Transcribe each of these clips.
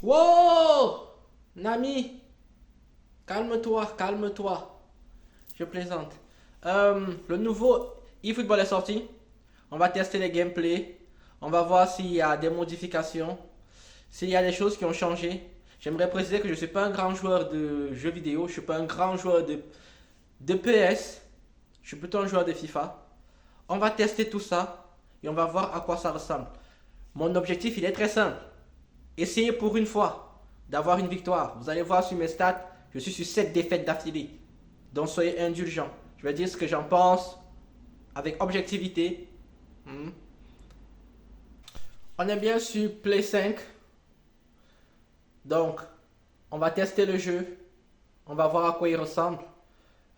Wow! Nami, calme-toi, calme-toi. Je plaisante. Le nouveau eFootball est sorti. On va tester les gameplays. On va voir s'il y a des modifications. S'il y a des choses qui ont changé. J'aimerais préciser que je ne suis pas un grand joueur de jeux vidéo. Je ne suis pas un grand joueur de PS. Je suis plutôt un joueur de FIFA. On va tester tout ça. Et on va voir à quoi ça ressemble. Mon objectif, il est très simple. Essayez pour une fois d'avoir une victoire. Vous allez voir sur mes stats, je suis sur 7 défaites d'affilée. Donc soyez indulgents. Je vais dire ce que j'en pense avec objectivité. On est bien sur Play 5. Donc, on va tester le jeu. On va voir à quoi il ressemble.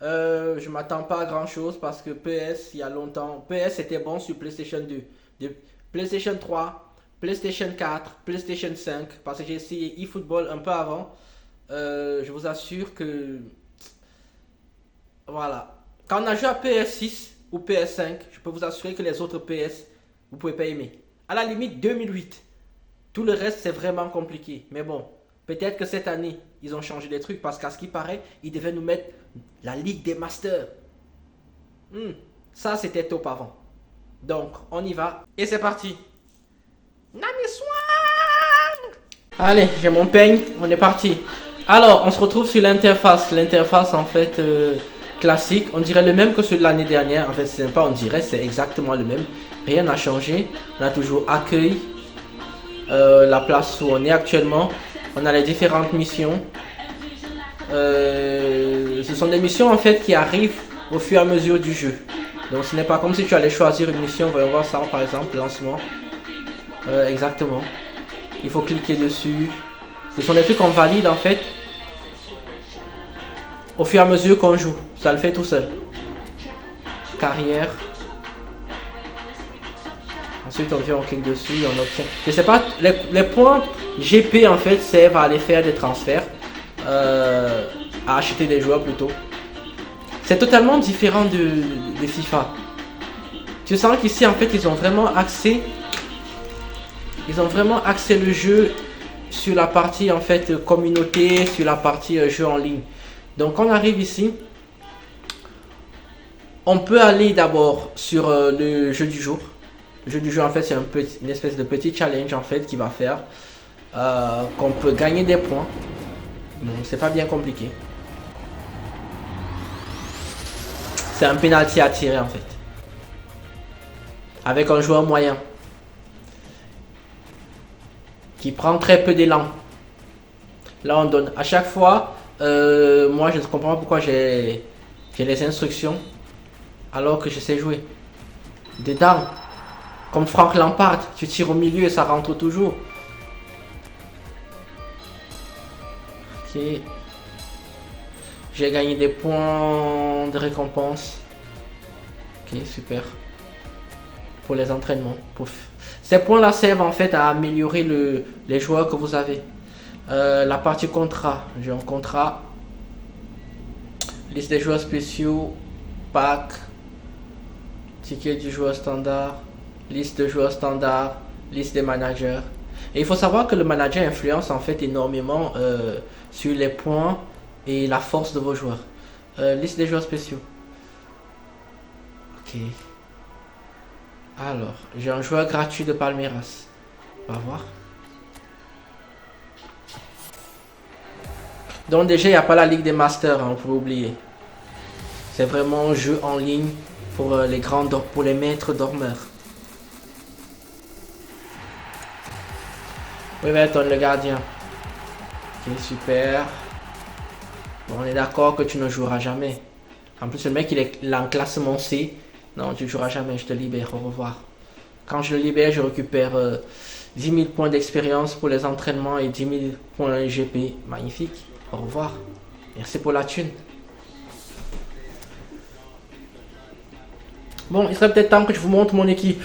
Je m'attends pas à grand chose parce que PS, il y a longtemps, PS était bon sur PlayStation 2, PlayStation 3, PlayStation 4, PlayStation 5, parce que j'ai essayé eFootball un peu avant. Je vous assure que, voilà, quand on a joué à PS6 ou PS5, je peux vous assurer que les autres PS, vous pouvez pas aimer. À la limite 2008, tout le reste c'est vraiment compliqué, mais bon. Peut-être que cette année, ils ont changé des trucs parce qu'à ce qui paraît, ils devaient nous mettre la Ligue des Masters. Ça, c'était top avant. Donc, on y va. Et c'est parti. Nami Swan. Allez, j'ai mon peigne. On est parti. Alors, on se retrouve sur l'interface. L'interface, en fait, classique. On dirait le même que celui de l'année dernière. En fait, c'est pas on dirait, c'est exactement le même. Rien n'a changé. On a toujours accueil. La place où on est actuellement. On a les différentes missions. Ce sont des missions en fait qui arrivent au fur et à mesure du jeu. Donc ce n'est pas comme si tu allais choisir une mission. Voyons voir ça par exemple, lancement. Exactement. Il faut cliquer dessus. Ce sont des trucs qu'on valide en fait au fur et à mesure qu'on joue. Ça le fait tout seul. Carrière. Ensuite on vient, on clique dessus et on obtient. Je sais pas, les points GP en fait servent à aller faire des transferts. À acheter des joueurs plutôt. C'est totalement différent de FIFA. Tu sens qu'ici en fait ils ont vraiment axé le jeu sur la partie en fait communauté, sur la partie jeu en ligne. Donc quand on arrive ici, on peut aller d'abord sur le jeu du jour. Le jeu du jour en fait c'est une espèce de petit challenge en fait qui va faire qu'on peut gagner des points. Donc c'est pas bien compliqué. C'est un penalty à tirer en fait. Avec un joueur moyen. Qui prend très peu d'élan. Là on donne à chaque fois. Moi je ne comprends pas pourquoi j'ai les instructions. Alors que je sais jouer. Dedans. Comme Frank Lampard. Tu tires au milieu et ça rentre toujours. Ok. J'ai gagné des points de récompense. Ok, super. Pour les entraînements. Pouf. Ces points-là servent en fait à améliorer les joueurs que vous avez. La partie contrat. J'ai un contrat. Liste des joueurs spéciaux. Pack. Ticket du joueur standard. Liste de joueurs standard. Liste des managers. Et il faut savoir que le manager influence en fait énormément sur les points et la force de vos joueurs. Liste des joueurs spéciaux. Ok. Alors, j'ai un joueur gratuit de Palmeiras. On va voir. Donc déjà, il n'y a pas la Ligue des Masters, hein, on peut oublier. C'est vraiment un jeu en ligne pour pour les maîtres dormeurs. Weverton, le gardien. Ok, super. Bon, on est d'accord que tu ne joueras jamais. En plus, le mec, il est en classement C. Non, tu ne joueras jamais, je te libère, au revoir. Quand je le libère, je récupère 10 000 points d'expérience pour les entraînements et 10 000 points GP. Magnifique, au revoir. Merci pour la thune. Bon, il serait peut-être temps que je vous montre mon équipe.